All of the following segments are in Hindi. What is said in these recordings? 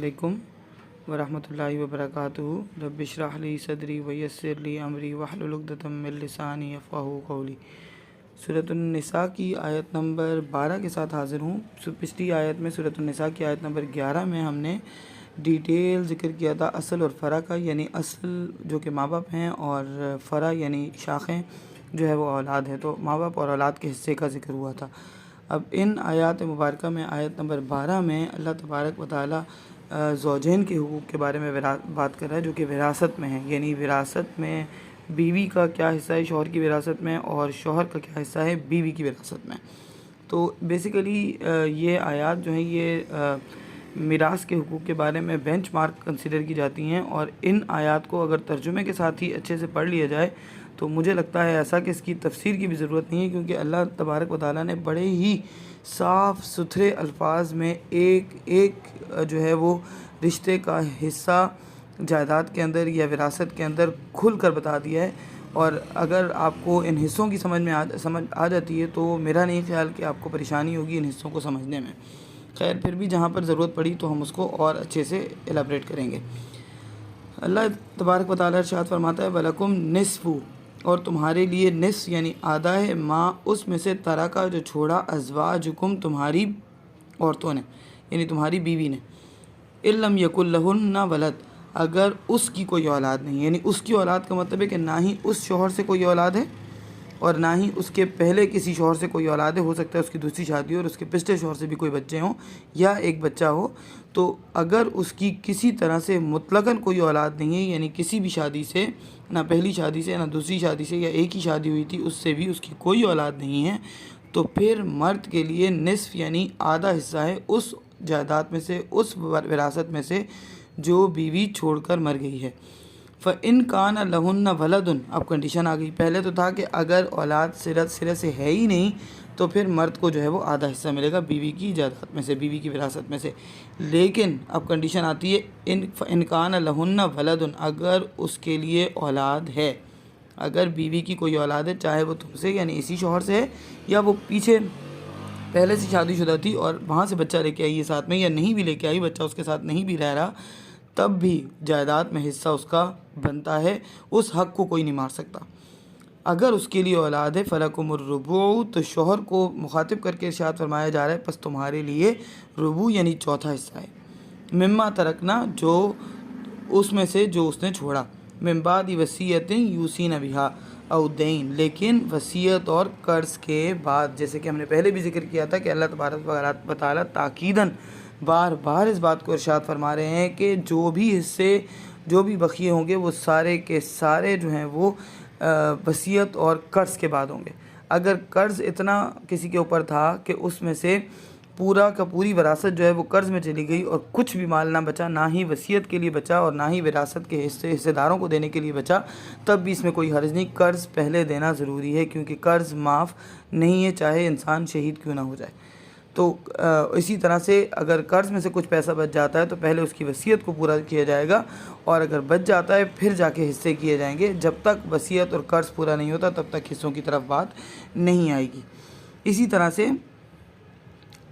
अलैकुम वरहमतुल्लाहि वबरकातुहू। रब्बि इश्रह ली सदरी वयस्सिर ली अमरी वहलुल उक़दतम मिन लिसानी यफ़क़हू क़ौली। सूरह निसा की आयत नंबर 12 के साथ हाज़िर हूँ। पिछली आयत में सूरह निसा की आयत नंबर 11 में हमने डिटेल ज़िक्र किया था असल और फ़रा का, यानी असल जो कि माँ बाप हैं और फ़रा यानी शाखें जो है वो औलाद है। तो माँ बाप और औलाद के हिस्से का ज़िक्र हुआ था। अब इन आयत मुबारक में आयत नंबर 12 में अल्लाह तबारक व तआला ज़ौजैन के हुकूक़ के बारे में बात कर रहा है, जो कि विरासत में है। यानी विरासत में बीवी का क्या हिस्सा है शौहर की विरासत में, और शौहर का क्या हिस्सा है बीवी की विरासत में। तो बेसिकली ये आयत जो है ये मिरास के हुकूक़ के बारे में बेंचमार्क कंसिडर की जाती हैं। और इन आयत को अगर तर्जुमे के साथ ही अच्छे से पढ़ लिया जाए तो मुझे लगता है ऐसा कि इसकी तफसीर की भी ज़रूरत नहीं है, क्योंकि अल्लाह तबारक व तआला ने बड़े ही साफ़ सुथरे अल्फाज में एक एक जो है वो रिश्ते का हिस्सा जायदाद के अंदर या विरासत के अंदर खुल कर बता दिया है। और अगर आपको इन हिस्सों की समझ आ जाती है तो मेरा नहीं ख्याल कि आपको परेशानी होगी इन हिस्सों को समझने में। खैर, फिर भी जहाँ पर ज़रूरत पड़ी तो हम उसको और अच्छे से एलाबरेट करेंगे। अल्लाह तबारक व तआला इरशाद फरमाता है वलकुम निस्फु, और तुम्हारे लिए निस्फ यानी आधा है, माँ उसमें से तरह का जो छोड़ा अज़वाजुकुम तुम्हारी औरतों ने यानी तुम्हारी बीवी ने, इल्लम यकुल लहुन्ना वलद, अगर उसकी कोई औलाद नहीं। यानी उसकी औलाद का मतलब है कि ना ही उस शौहर से कोई औलाद है और ना ही उसके पहले किसी शौहर से कोई औलाद है। हो सकता है उसकी दूसरी शादी हो और उसके पिछले शौहर से भी कोई बच्चे हों या एक बच्चा हो। तो अगर उसकी किसी तरह से मुतलकन कोई औलाद नहीं है, यानी किसी भी शादी से, ना पहली शादी से ना दूसरी शादी से, या एक ही शादी हुई थी उससे भी उसकी कोई औलाद नहीं है, तो फिर मर्द के लिए निस्फ यानी आधा हिस्सा है उस जायदाद में से, उस विरासत में से जो बीवी छोड़कर मर गई है। फ़इन कान लहुन्ना वलदुन, अब कंडीशन आ गई। पहले तो था कि अगर औलाद सिरे से है ही नहीं तो फिर मर्द को जो है वो आधा हिस्सा मिलेगा बीवी की जायदाद में से, बीवी की विरासत में से। लेकिन अब कंडीशन आती है इन कान लहुन्ना वलदुन, अगर उसके लिए औलाद है, अगर बीवी की कोई औलाद है, चाहे वो तुमसे यानी इसी शौहर से है या वो पीछे पहले से शादीशुदा थी और वहाँ से बच्चा लेके आई है साथ में, या नहीं भी लेके आई, बच्चा उसके साथ नहीं भी रह रहा, तब भी जायदाद में हिस्सा उसका बनता है। उस हक़ को कोई नहीं मार सकता। अगर उसके लिए औलाद है फ़लकुमुर रुबू, तो शौहर को मुखातिब करके इरशाद फरमाया जा रहा है बस तुम्हारे लिए रुबू यानी चौथा हिस्सा है। मिम्मा तरकना, जो उसमें से जो उसने छोड़ा, मिन बादी वसीयतिन यूसीन बिहा औ दैन, लेकिन वसीयत और कर्ज़ के बाद। जैसे कि हमने पहले भी जिक्र किया था कि अल्लाह तबारक व तआला ताकीदन बार बार इस बात को इरशाद फरमा रहे हैं कि जो भी हिस्से, जो भी बखिए होंगे वो सारे के सारे जो हैं वो वसीयत और कर्ज़ के बाद होंगे। अगर कर्ज़ इतना किसी के ऊपर था कि उसमें से पूरा का पूरी विरासत जो है वो कर्ज़ में चली गई और कुछ भी माल ना बचा, ना ही वसीयत के लिए बचा और ना ही विरासत के हिस्सेदारों को देने के लिए बचा, तब भी इसमें कोई हर्ज नहीं। कर्ज़ पहले देना ज़रूरी है, क्योंकि कर्ज़ माफ़ नहीं है चाहे इंसान शहीद क्यों ना हो जाए। तो इसी तरह से अगर कर्ज़ में से कुछ पैसा बच जाता है तो पहले उसकी वसीयत को पूरा किया जाएगा, और अगर बच जाता है फिर जाके हिस्से किए जाएंगे। जब तक वसीयत और कर्ज़ पूरा नहीं होता तब तक हिस्सों की तरफ बात नहीं आएगी। इसी तरह से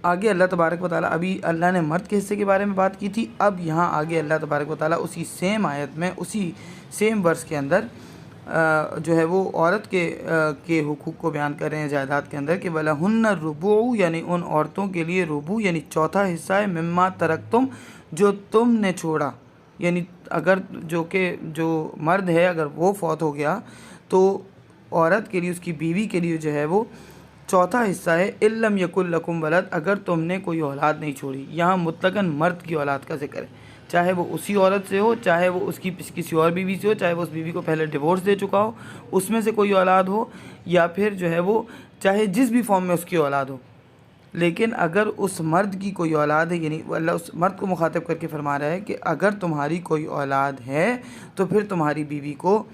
आगे अल्लाह तबारक व तआला, अभी अल्लाह ने मर्द के हिस्से के बारे में बात की थी, अब यहाँ आगे अल्लाह तबारक व तआला उसी सेम आयत में, उसी सेम वर्स के अंदर जो है वो औरत के हुकूक़ को बयान कर रहे हैं जायदाद के अंदर कि वलहुन्ना रुबू, यानी उन औरतों के लिए रुबू यानी चौथा हिस्सा है, मिम्मा तरकतुम, जो तुमने छोड़ा। यानी अगर जो मर्द है अगर वो फौत हो गया तो औरत के लिए, उसकी बीवी के लिए जो है वो चौथा हिस्सा है। इल्लम यकुल लकुम वलद, अगर तुमने कोई औलाद नहीं छोड़ी। यहाँ मुतलकन मर्द की औलाद का जिक्र है, चाहे वो उसी औरत से हो, चाहे वो उसकी किसी और बीवी से हो, चाहे वो उस बीवी को पहले डिवोर्स दे चुका हो, उसमें से कोई औलाद हो, या फिर जो है वो चाहे जिस भी फॉर्म में उसकी औलाद हो। लेकिन अगर उस मर्द की कोई औलाद है, यानी अल्लाह उस मर्द को मुखातिब करके फरमा रहा है कि अगर तुम्हारी कोई औलाद है तो फिर तुम्हारी बीवी को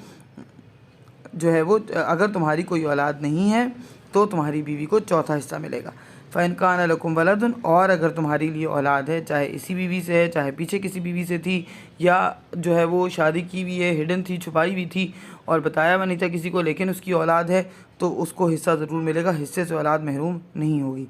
जो है वो, अगर तुम्हारी कोई औलाद नहीं है तो तुम्हारी बीवी को चौथा हिस्सा मिलेगा। फ़इन कान लकुम वलदुन, और अगर तुम्हारे लिए औलाद है, चाहे इसी बीवी से है, चाहे पीछे किसी बीवी से थी, या जो है वो शादी की हुई है, हिडन थी, छुपाई हुई थी और बताया हुआ नहीं था किसी को, लेकिन उसकी औलाद है, तो उसको हिस्सा ज़रूर मिलेगा, हिस्से से औलाद महरूम नहीं होगी।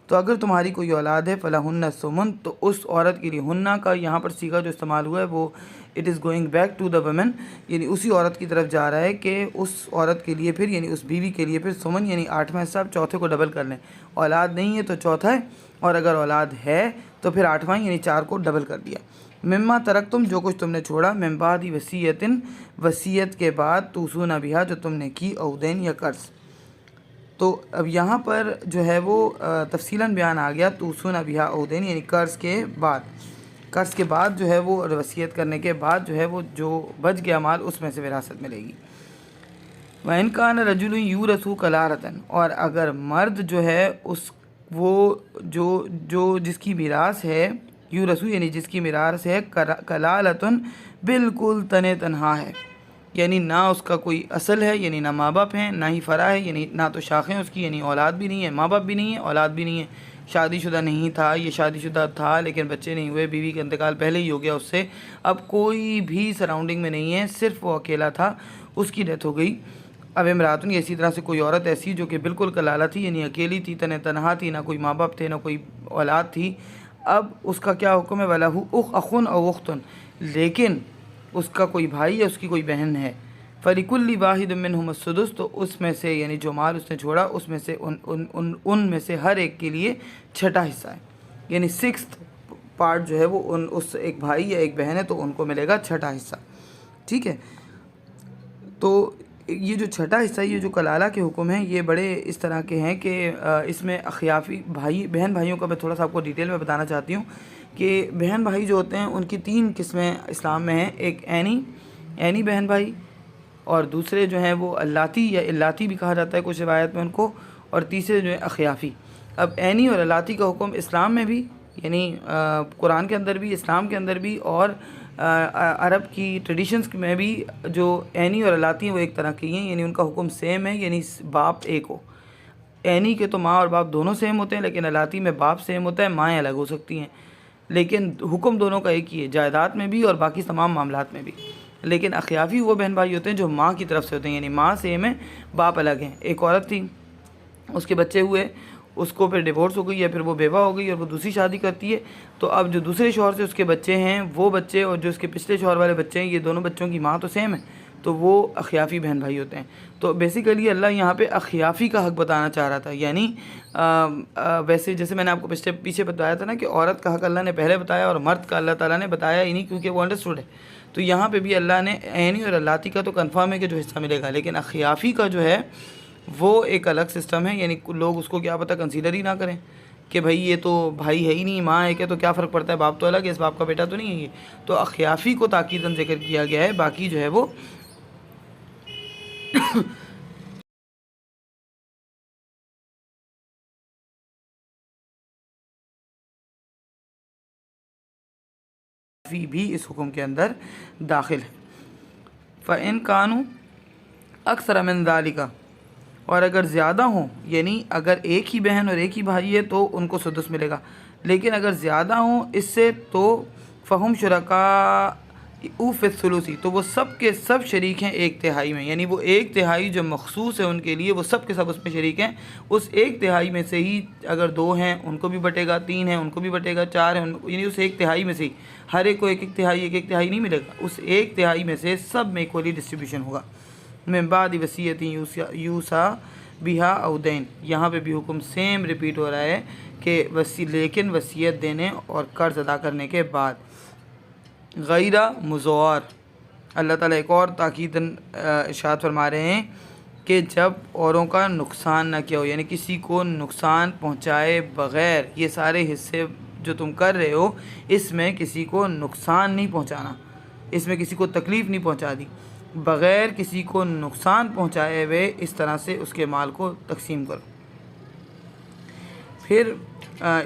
तो अगर तुम्हारी कोई औलाद है फ़लाहुन्ना सुमन, तो उस औरत के लिए हुन्ना का यहाँ पर सीगा जो इस्तेमाल हुआ है वो it is going back to the women, यानी उसी औरत की तरफ जा रहा है कि उस औरत के लिए फिर यानी उस बीवी के लिए फिर सुमन यानी 8वां हिस्सा, चौथे को डबल कर लें। औलाद नहीं है तो चौथा है, और अगर औलाद है तो फिर 8वां यानी 4 को डबल कर दिया। मिम्मा तरक तुम, जो कुछ तुमने छोड़ा, मिम्बादी वसीयतिन, वसीयत के बाद, तूसूना बिहा, जो तुमने की, औदैन या कर्ज। तो अब यहाँ पर जो है वो तफसीलन बयान आ गया, तूसूना बिहा औदैन यानी कर्ज़ के बाद जो है वो वसीयत करने के बाद जो है वो जो बच गया माल उसमें से विरासत मिलेगी। वइन कान रजुल यूरसु कलारतन, और अगर मर्द जो है उस वो जो जिसकी मिरास है, यूरसु यानी जिसकी मिरास है, कलालतन बिल्कुल तने तनहा है, यानी ना उसका कोई असल है, यानी ना माँ बाप हैं, ना ही फ़रा है, यानी ना तो शाखें उसकी, यानी औलाद भी नहीं है, माँ बाप भी नहीं है, औलाद भी नहीं है, शादीशुदा नहीं था, ये शादीशुदा था लेकिन बच्चे नहीं हुए, बीवी का इंतकाल पहले ही हो गया उससे, अब कोई भी सराउंडिंग में नहीं है, सिर्फ वो अकेला था, उसकी डेथ हो गई। अब इमरातुन, इसी तरह से कोई औरत ऐसी जो कि बिल्कुल कलाला थी, यानी अकेली थी, तनहा थी, ना कोई माँ बाप थे, ना कोई औलाद थी। अब उसका क्या हुक्म है, वलहु अखुन और उख्तुन, लेकिन उसका कोई भाई या उसकी कोई बहन है, फ़लिकुल्लि वाहिद मिनहुम अस्सुदुस, तो उसमें से यानी जो माल उसने छोड़ा उसमें से उनमें से हर एक के लिए छठा हिस्सा है, यानी 6th पार्ट जो है वो उस एक भाई या एक बहन है तो उनको मिलेगा छठा हिस्सा। ठीक है, तो ये जो छठा हिस्सा, ये जो कलाला के हुक्म हैं, ये बड़े इस तरह के हैं कि इसमें अखियाफ़ी भाई बहन भाइयों का मैं थोड़ा सा आपको डिटेल में बताना चाहती हूँ कि बहन भाई जो होते हैं उनकी 3 किस्में इस्लाम में हैं। एक ऐनी बहन भाई, और दूसरे जो हैं वो अल्लाती या इल्लाती भी कहा जाता है कुछ रिवायत में उनको, और तीसरे जो है अखियाफ़ी। अब ऐनी और अल्लाती का हुक्म इस्लाम में भी, यानी कुरान के अंदर भी, इस्लाम के अंदर भी, और अरब की ट्रेडिशंस में भी जो ऐनी और अल्लाती हैं वो एक तरह की हैं, यानी उनका हुक्म सेम है, यानी बाप एक हो। ऐनी के तो माँ और बाप दोनों सेम होते हैं, लेकिन अल्लाती में बाप सेम होता है, माएँ अलग हो सकती हैं, लेकिन हुक्म दोनों का एक ही है, जायदाद में भी और बाकी तमाम मामलात में भी। लेकिन अखियाफ़ी वो बहन भाई होते हैं जो माँ की तरफ से होते हैं, यानी माँ सेम है, बाप अलग हैं। एक औरत थी, उसके बच्चे हुए, उसको फिर डिवोर्स हो गई या फिर वो बेवा हो गई और वो दूसरी शादी करती है, तो अब जो दूसरे शौहर से उसके बच्चे हैं, वो बच्चे और जो उसके पिछले शौहर वाले बच्चे हैं, ये दोनों बच्चों की माँ तो सेम है, तो वो अखियाफ़ी बहन भाई होते हैं। तो बेसिकली अल्लाह यहाँ पे अखियाफ़ी का हक़ बताना चाह रहा था, यानी वैसे जैसे मैंने आपको पीछे बताया था ना कि औरत का हक़ अल्लाह ने पहले बताया और मर्द का अल्लाह ताला ने बताया ही नहीं, क्योंकि वो अंडरस्टूड है। तो यहाँ पे भी अल्लाह ने ऐनी और अल्लाती का तो कन्फर्म है कि जो हिस्सा मिलेगा, लेकिन अखियाफ़ी का जो है वो एक अलग सिस्टम है, यानी लोग उसको क्या पता कंसीडर ही ना करें कि भाई ये तो भाई है ही नहीं, माँ एक है तो क्या फ़र्क पड़ता है, बाप तो अलग है, इस बाप का बेटा तो नहीं है ये। तो अखियाफ़ी को ताकीदन जिक्र किया गया है, बाकी जो है वो भी इस हुक्म के अंदर दाखिल है। फ़इन कानू अक्सर मिन ज़ालिका, और अगर ज़्यादा हों, यानी अगर एक ही बहन और एक ही भाई है तो उनको सुदस मिलेगा, लेकिन अगर ज़्यादा हों इससे तो फ़हुम शुरका उफ़ुलूसी, तो वो सब के सब शरीक हैं 1/3 में, यानी वो 1/3 जो मखसूस है उनके लिए वो सब के सब उसमें शरीक हैं। उस 1/3 में से ही अगर 2 हैं उनको भी बटेगा, 3 हैं उनको भी बटेगा, 4 हैं, यानी उस 1/3 में से ही हर एक को 1/1 नहीं मिलेगा, उस 1/3 में से सब में इक्वली डिस्ट्रीब्यूशन होगा। में बाद वसीयती यूसा बिहा औदैन, यहाँ पे भी हुक्म सेम रिपीट हो रहा है कि लेकिन वसीयत देने और कर्ज अदा करने के बाद, गैरा मुज़व्वर, अल्लाह ताला एक और ताकीदन इरशाद फरमा रहे हैं कि जब औरों का नुकसान ना किया हो, यानी किसी को नुकसान पहुँचाए बग़ैर, ये सारे हिस्से जो तुम कर रहे हो इसमें किसी को नुकसान नहीं पहुँचाना, इसमें किसी को तकलीफ़ नहीं पहुँचा दी, बग़ैर किसी को नुकसान पहुँचाए हुए इस तरह से उसके माल को तकसीम करो। फिर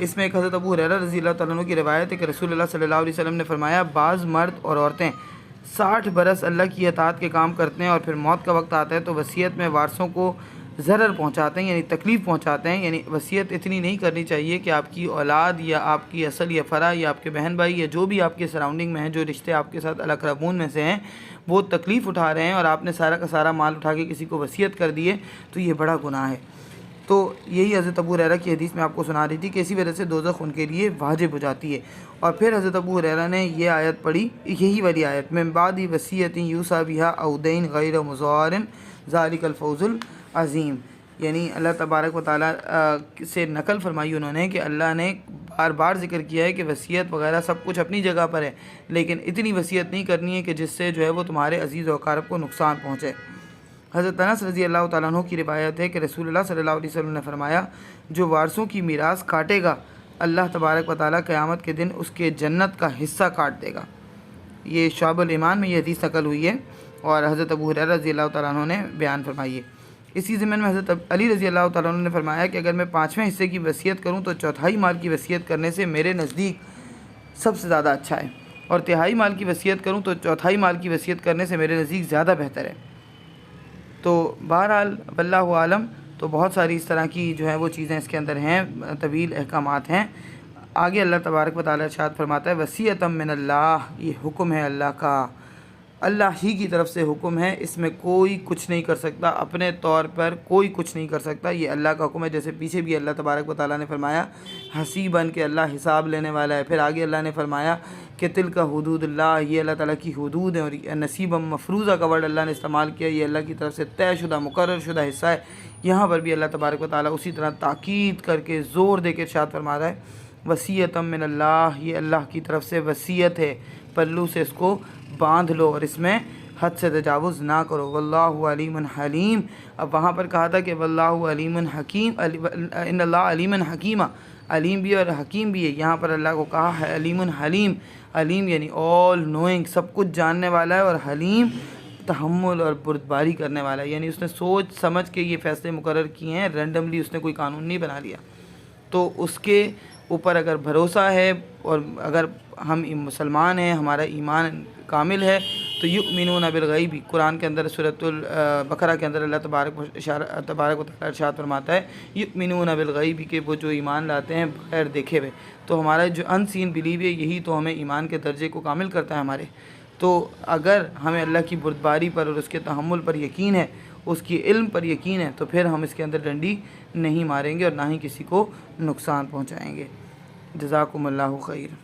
इसमें एक हज़रत अबू हुरैरा रज़ी अल्लाह तआला अन्हु की रिवायत है कि रसूलुल्लाह सल्लल्लाहु अलैहि वसल्लम ने फरमाया, बाज़ मर्द और औरतें 60 बरस अल्लाह की अताअत के काम करते हैं और फिर मौत का वक्त आता है तो वसीयत में वारसों को ज़रर पहुँचाते हैं, यानी तकलीफ़ पहुँचाते हैं। यानी वसीयत इतनी नहीं करनी चाहिए कि आपकी औलाद या आपकी असल या फ़रा या आपके बहन भाई या जो भी आपके सराउंडिंग में हैं, जो रिश्ते आपके साथ अल-अक़रबून में से हैं, वो तकलीफ़ उठा रहे हैं और आपने सारा का सारा माल उठा के किसी को वसीयत कर दिए, तो ये बड़ा गुनाह है। तो यही हज़रत अबू हुरैरा की हदीस में आपको सुना रही थी कि इसी वजह से दोज़ख उनके लिए वाजिब हो जाती है। और फिर हज़रत अबू हुरैरा ने ये आयत पढ़ी, यही वाली आयत, मिन बादी वसीयतिन यूसा बिहा औ दैन गैर मुज़ारिन ज़ालिकल फौज़ुल अज़ीम। यानी अल्लाह तबारक व तआला से नकल फरमाई उन्होंने कि अल्लाह ने बार बार ज़िक्र किया है कि वसीयत वगैरह सब कुछ अपनी जगह पर है, लेकिन इतनी वसीयत नहीं करनी है कि जिससे जो है वो तुम्हारे अजीज़ व अक़ारब को नुकसान पहुँचे। हज़रत अनस रज़ी अल्लाह तआला अन्हु की रिवायत है कि रसूलुल्लाह सल्लल्लाहु अलैहि वसल्लम ने फरमाया, जो वारसों की मीरास काटेगा अल्लाह तबारक व तआला क़यामत के दिन उसके जन्नत का हिस्सा काट देगा। ये शुअबुल ईमान में ये हदीस नकल हुई है और हज़रत अबू हुरैरा रज़ी अल्लाह तआला अन्हु ने बयान फरमाई है। इसी ज़मीन में हज़रत अली रज़ी अल्लाह तआला अन्हु ने फरमाया कि अगर मैं 5वें हिस्से की वसीयत करूँ तो चौथाई माल की वसीयत करने से मेरे नज़दीक सबसे ज़्यादा अच्छा है, और तिहाई माल की वसीयत करूँ तो चौथाई माल की वसीयत करने से मेरे नज़दीक ज़्यादा बेहतर है। तो बहरहाल वल्लाहु आलम, तो बहुत सारी इस तरह की जो है वो चीज़ें इसके अंदर हैं, तवील अहकामात हैं। आगे अल्लाह तबारक व तआला इरशाद फरमाता है, वसीयतम मिनल्लाह, ये हुक्म है अल्लाह का, अल्लाह ही की तरफ से हुक्म है, इसमें कोई कुछ नहीं कर सकता, अपने तौर पर कोई कुछ नहीं कर सकता, ये अल्लाह का हुक्म है। जैसे पीछे भी अल्लाह तबारक व तआला ने फरमाया हसीबन के अल्लाह हिसाब लेने वाला है। फिर आगे अल्लाह ने फरमाया कि तिल का हुदूदुल्लाह, ये अल्लाह ताला की हुदूद है। और नसीबम मफरूज़ा का वर्ड अल्लाह ने इस्तेमाल किया, ये अल्लाह की तरफ से तयशुदा मुकर्रर शुदा हिस्सा है। यहाँ पर भी अल्लाह तबारक व तआला उसी तरह ताकीद करके ज़ोर दे के इरशाद फरमा रहा है, वसीयतम मिनल्लाह, ये अल्लाह की तरफ से वसीयत है, पल्लू से इसको बांध लो और इसमें हद से तजावुज़ ना करो। वल्लाहु अलीमुन हलीम। अब वहाँ पर कहा था कि वल्लाहु अलीमुन हकीम, इन्नल्लाह अलीमुन हकीमा, अलीम भी और हकीम भी है। यहाँ पर अल्लाह को कहा है अलीमुन हलीम। अलीम यानी ऑल नोइंग, सब कुछ जानने वाला है, और हलीम तहम्मुल और बुर्दबारी करने वाला है, यानी उसने सोच समझ के ये फ़ैसले मुकर्रर किए हैं, रैंडमली उसने कोई कानून नहीं बना लिया। तो उसके ऊपर अगर भरोसा है और अगर हम मुसलमान हैं, हमारा ईमान कामिल है, तो युमिनून बिल गैब, कुरान के अंदर सूरतुल बकरा के अंदर अल्लाह तबारक व तआला इरशाद फरमाता है युमिनून बिल गैब, के वो जो ईमान लाते हैं बगैर देखे हुए। तो हमारा जो अनसीन बिलीव है, यही तो हमें ईमान के दर्जे को कामिल करता है हमारे। तो अगर हमें अल्लाह की बुर्दबारी पर और उसके तहम्मुल पर यकीन है, उसकी इल्म पर यकीन है, तो फिर हम इसके अंदर डंडी नहीं मारेंगे और ना ही किसी को नुकसान पहुँचाएँगे। जज़ाकुमुल्लाहु खैर।